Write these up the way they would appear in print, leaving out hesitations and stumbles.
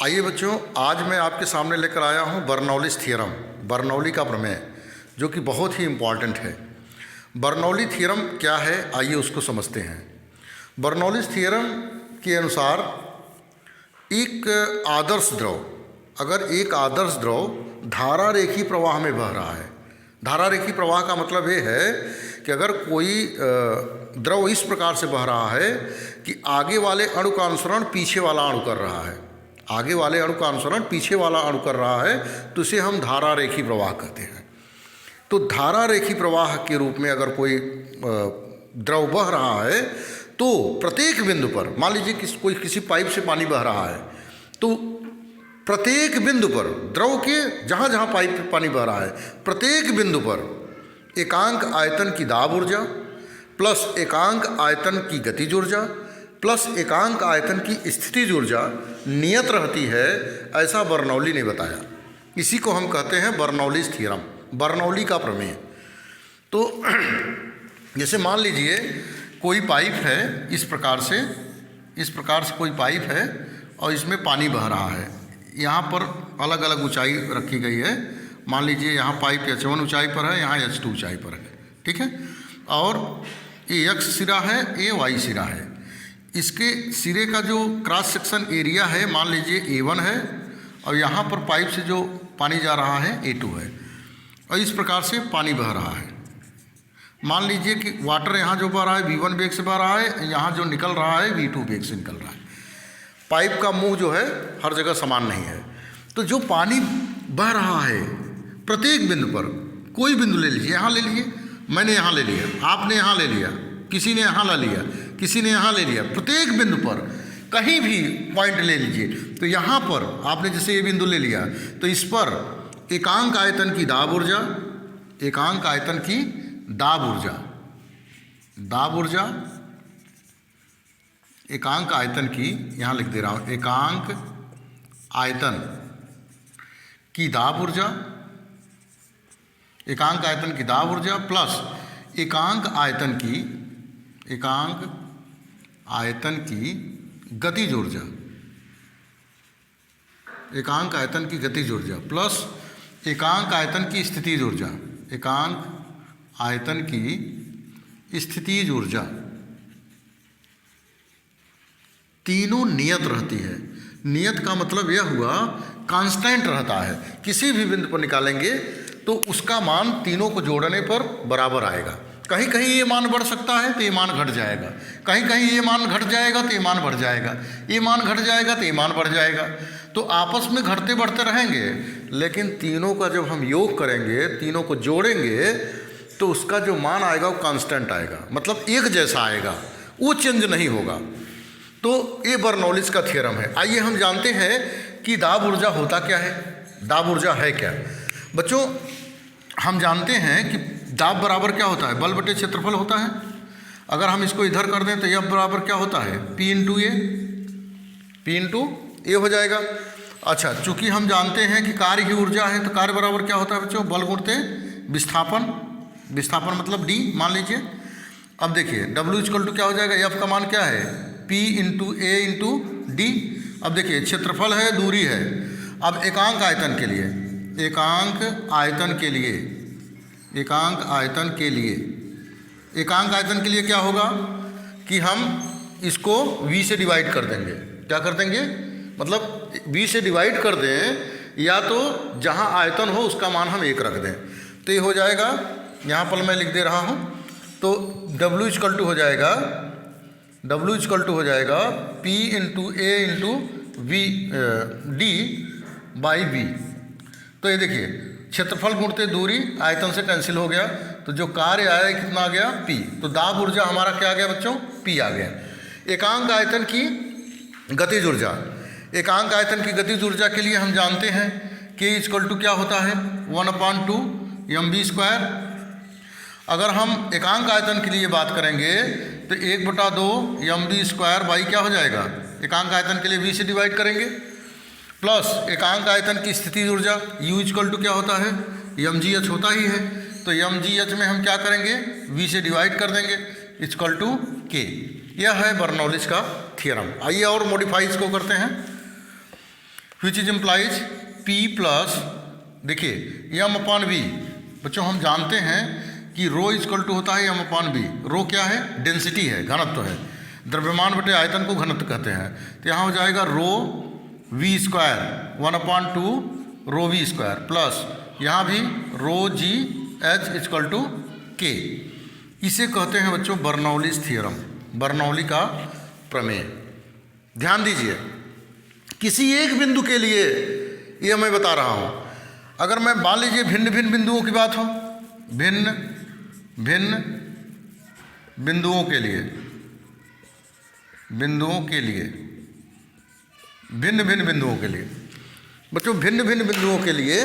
आइए बच्चों, आज मैं आपके सामने लेकर आया हूँ बर्नौलीज़ थ्योरम, बर्नौली का प्रमेय, जो कि बहुत ही इम्पॉर्टेंट है। बर्नौली थ्योरम क्या है, आइए उसको समझते हैं। बर्नौलीज़ थ्योरम के अनुसार एक आदर्श द्रव, अगर एक आदर्श द्रव धारा रेखी प्रवाह में बह रहा है, धारा रेखी प्रवाह का मतलब ये है कि अगर कोई द्रव इस प्रकार से बह रहा है कि आगे वाले अणु का अनुसरण पीछे वाला अणु कर रहा है, आगे वाले अणु का अनुसरण पीछे वाला अणु कर रहा है, तो इसे हम धारा रेखी प्रवाह कहते हैं। तो धारा रेखी प्रवाह के रूप में अगर कोई द्रव बह रहा है तो प्रत्येक बिंदु पर, मान लीजिए कोई किसी पाइप से पानी बह रहा है, तो प्रत्येक बिंदु पर द्रव के जहाँ जहाँ पाइप पे पानी बह रहा है, प्रत्येक बिंदु पर एकांक आयतन की दाब ऊर्जा प्लस एकांक आयतन की गतिज ऊर्जा प्लस एकांक आयतन की स्थितिज ऊर्जा नियत रहती है, ऐसा बर्नौली ने बताया। इसी को हम कहते हैं बर्नौलीज़ थ्योरम, बर्नौली का प्रमेय। तो जैसे मान लीजिए कोई पाइप है, इस प्रकार से कोई पाइप है और इसमें पानी बह रहा है। यहाँ पर अलग अलग ऊंचाई रखी गई है। मान लीजिए यहाँ पाइप H1 ऊंचाई पर है, यहाँ H2 ऊंचाई पर है, ठीक है। और ये X सिरा है, ये Y सिरा है। इसके सिरे का जो क्रॉस सेक्शन एरिया है, मान लीजिए A1 है, और यहाँ पर पाइप से जो पानी जा रहा है A2 है, और इस प्रकार से पानी बह रहा है। मान लीजिए कि वाटर यहाँ जो बह रहा है V1 वेग से बह रहा है, यहाँ जो निकल रहा है V2 वेग से निकल रहा है। पाइप का मुंह जो है हर जगह समान नहीं है। तो जो पानी बह रहा है प्रत्येक बिंदु पर, कोई बिंदु ले लीजिए, यहाँ ले लीजिए, मैंने यहाँ ले लिया, आपने यहाँ ले लिया, किसी ने यहाँ ले लिया, किसी ने यहाँ ले लिया, प्रत्येक बिंदु पर कहीं भी पॉइंट ले लीजिए। तो यहाँ पर आपने जैसे ये बिंदु ले लिया, तो इस पर एकांक आयतन की दाब ऊर्जा, एकांक आयतन की दाब ऊर्जा, दाब ऊर्जा, एकांक आयतन की, यहाँ लिख दे रहा हूँ, एकांक आयतन की दाब ऊर्जा, एकांक आयतन की दाब ऊर्जा प्लस एकांक आयतन की गतिज ऊर्जा, एकांक आयतन की गतिज ऊर्जा प्लस एकांक आयतन की स्थितिज ऊर्जा, एकांक आयतन की स्थितिज ऊर्जा, तीनों नियत रहती है। नियत का मतलब यह हुआ कांस्टेंट रहता है। किसी भी बिंदु पर निकालेंगे तो उसका मान तीनों को जोड़ने पर बराबर आएगा। कहीं कहीं ये मान बढ़ सकता है तो ये मान घट जाएगा, कहीं कहीं ये मान घट जाएगा तो ये मान बढ़ जाएगा, ये मान घट जाएगा तो ये मान बढ़ जाएगा। तो आपस में घटते बढ़ते रहेंगे, लेकिन तीनों का जब हम योग करेंगे, तीनों को जोड़ेंगे, तो उसका जो मान आएगा वो कांस्टेंट आएगा, मतलब एक जैसा आएगा, वो चेंज नहीं होगा। तो ये बर्नौलीज़ का थ्योरम है। आइए हम जानते हैं कि दाब ऊर्जा होता क्या है, दाब ऊर्जा है क्या। बच्चों, हम जानते हैं कि दाब बराबर क्या होता है, बल बटे क्षेत्रफल होता है। अगर हम इसको इधर कर दें तो यह बराबर क्या होता है, P इंटू ए हो जाएगा। अच्छा, चूंकि हम जानते हैं कि कार्य ही ऊर्जा है, तो कार्य बराबर क्या होता है बच्चों, बल गुणते विस्थापन, विस्थापन मतलब D मान लीजिए। अब देखिए W इक्वल टू क्या हो जाएगा, F का मान क्या है, P into A into D. अब देखिए क्षेत्रफल है, दूरी है। अब एकांक आयतन के लिए, एकांक आयतन के लिए, एकांक आयतन के लिए, एकांक आयतन के लिए क्या होगा कि हम इसको V से डिवाइड कर देंगे। क्या कर देंगे, मतलब V से डिवाइड कर दें, या तो जहाँ आयतन हो उसका मान हम 1 रख दें, तो ये हो जाएगा, यहाँ पर मैं लिख दे रहा हूँ, तो W इक्वल टू हो जाएगा, W इक्वल टू हो जाएगा P into A into V D by V। तो ये देखिए क्षेत्रफल गुणते दूरी, आयतन से कैंसिल हो गया, तो जो कार्य आया कितना आ गया, P। तो दाब ऊर्जा हमारा क्या आ गया बच्चों, P आ गया। एकांक आयतन की गतिज ऊर्जा, एकांक आयतन की गतिज ऊर्जा के लिए हम जानते हैं K इक्वल टू क्या होता है, 1/2 mv²। अगर हम एकांक आयतन के लिए बात करेंगे तो 1/2 mv² बाई क्या हो जाएगा, एकांक आयतन के लिए V से डिवाइड करेंगे, प्लस एकांक आयतन की स्थितिज ऊर्जा U इक्वल टू क्या होता है, mgh होता ही है। तो mgh में हम क्या करेंगे, V से डिवाइड कर देंगे, इक्वल टू K। यह है बर्नौलीज़ का थ्योरम। आइए और मॉडिफाई इसको करते हैं। विच इज इम्प्लाइज P प्लस, देखिए m/v, बच्चों हम जानते हैं कि रो इक्वल टू होता है m/v। रो क्या है? डेंसिटी है, घनत्व है। द्रव्यमान बटे आयतन को घनत्व कहते हैं। तो यहाँ हो जाएगा rho v square 1/2 rho v square plus यहाँ भी rho g h equal to k। इसे कहते हैं बच्चों बर्नौलीज थ्योरम, बर्नौली का प्रमेय। ध्यान दीजिए, किसी एक बिंदु के लिए ये मैं बता रहा हूँ। अगर मैं मान लीजिए भिन्न भिन्न बिंदुओं की बात हो, भिन्न भिन्न बिंदुओं के लिए, बिंदुओं के लिए, भिन्न भिन्न बिंदुओं के लिए बच्चों, भिन्न भिन्न बिंदुओं के लिए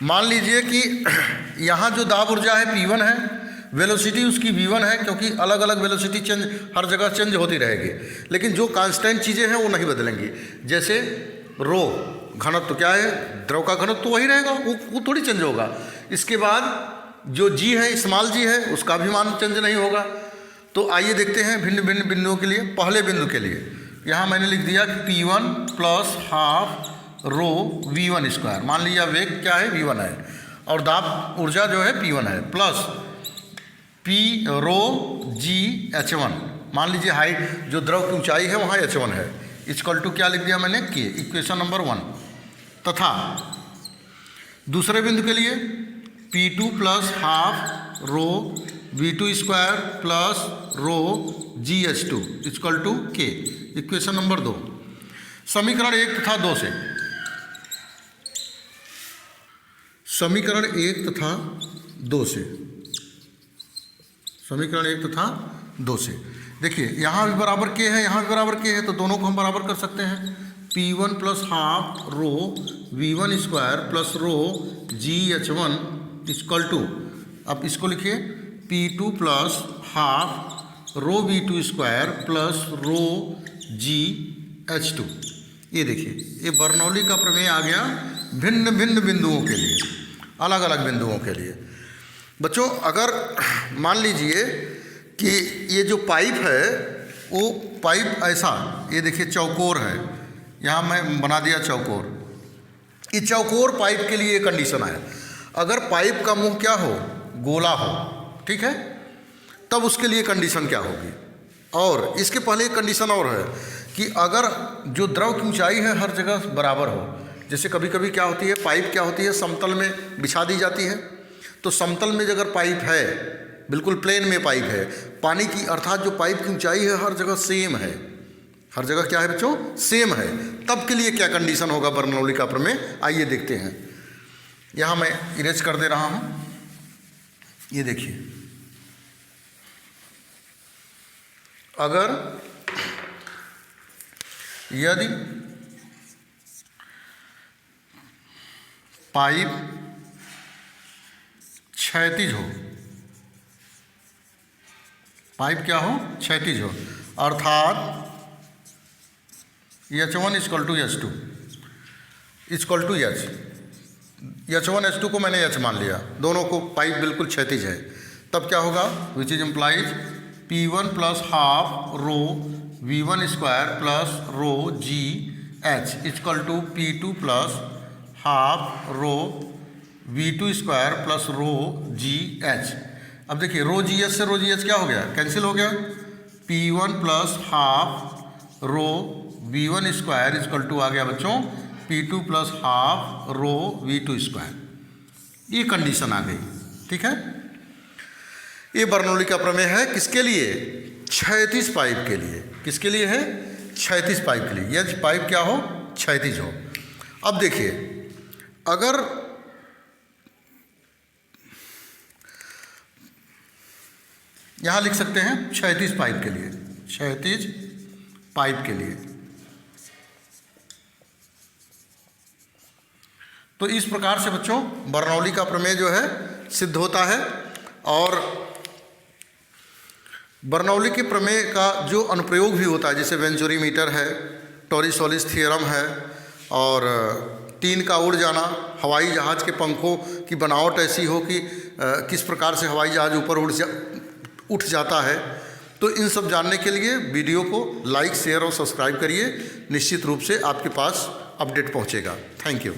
मान लीजिए कि यहाँ जो दाब ऊर्जा है P1 है, वेलोसिटी उसकी V1 है, क्योंकि अलग अलग वेलोसिटी चेंज हर जगह चेंज होती रहेगी, लेकिन जो कांस्टेंट चीज़ें हैं वो नहीं बदलेंगी। जैसे रो घनत्व क्या है? द्रव का घनत्व तो वही रहेगा, वो थोड़ी चेंज होगा। इसके बाद जो G है, स्मॉल g है, उसका भी मान चेंज नहीं होगा। तो आइए देखते हैं भिन्न भिन्न बिंदुओं के लिए। पहले बिंदु के लिए यहाँ मैंने लिख दिया कि P1 plus half rho V1 square. मान लिया वेग क्या है? V1 है, और दाब ऊर्जा जो है P1 है, प्लस P रो G H1। मान लीजिए हाइट जो द्रव की ऊंचाई है वहाँ H1 है, इक्वल टू क्या लिख दिया मैंने? K, equation number 1। तथा दूसरे बिंदु के लिए P2 plus half rho V2 square plus rho GH2 equal to K, equation number 2। समीकरण 1 तथा 2 से, समीकरण 1 तथा 2 से, समीकरण 1 तथा 2 से देखिए, यहाँ भी बराबर K है, यहाँ भी बराबर K है, तो दोनों को हम बराबर कर सकते हैं। P1 plus half rho V1 square plus rho GH1 equal to, अब इसको लिखिए P2 plus half rho V2 square plus rho GH2। ये देखिए, ये बर्नौली का प्रमेय आ गया भिन्न भिन्न बिंदुओं के लिए, अलग अलग बिंदुओं के लिए। बच्चों अगर मान लीजिए कि ये जो पाइप है वो पाइप ऐसा, ये देखिए चौकोर है, यहाँ मैं बना दिया चौकोर। ये चौकोर पाइप के लिए कंडीशन है, अगर पाइप का मुंह क्या हो? गोला हो, ठीक है, तब उसके लिए कंडीशन क्या होगी? और इसके पहले एक कंडीशन और है कि अगर जो द्रव की ऊंचाई है हर जगह बराबर हो। जैसे कभी कभी क्या होती है, पाइप क्या होती है, समतल में बिछा दी जाती है। तो समतल में अगर पाइप है, बिल्कुल प्लेन में पाइप है, पानी की अर्थात जो पाइप की ऊंचाई है हर जगह सेम है, हर जगह क्या है बच्चों? सेम है। तब के लिए क्या कंडीशन होगा बर्नौली का प्रमेय? आइए देखते हैं। यहाँ मैं इरेज कर दे रहा हूँ, ये देखिए, अगर यदि पाइप क्षैतिज हो, पाइप क्या हो? क्षैतिज हो, अर्थात H1 equal to H2 equal to H, H1 H2 को मैंने H मान लिया, दोनों को पाइप बिल्कुल क्षैतिज है। तब क्या होगा? Which is implies P1 plus half rho V1 square plus rho GH equal to P2 plus half rho V2 square plus rho GH। अब देखिए रो GH से रो GH क्या हो गया? कैंसिल हो गया। P1 plus half rho V1 square equal to आ गया बच्चों P2 plus half rho V2 square. ये कंडीशन आ गई, ठीक है। ये बर्नौली का प्रमेय है किसके लिए? क्षैतिज पाइप के लिए। किसके लिए है? क्षैतिज पाइप के लिए। यदि पाइप क्या हो? क्षैतिज हो। अब देखिए, अगर यहां लिख सकते हैं क्षैतिज पाइप के लिए, क्षैतिज पाइप के लिए। तो इस प्रकार से बच्चों बर्नौली का प्रमेय जो है सिद्ध होता है। और बर्नौली के प्रमेय का जो अनुप्रयोग भी होता है, जैसे वेंचुरीमीटर है, टॉरिस-सोलिस थ्योरम है, और टीन का उड़ जाना, हवाई जहाज़ के पंखों की बनावट ऐसी हो कि किस प्रकार से हवाई जहाज़ ऊपर उठ जाता है। तो इन सब जानने के लिए वीडियो को लाइक, शेयर और सब्सक्राइब करिए। निश्चित रूप से आपके पास अपडेट पहुंचेगा। Thank you.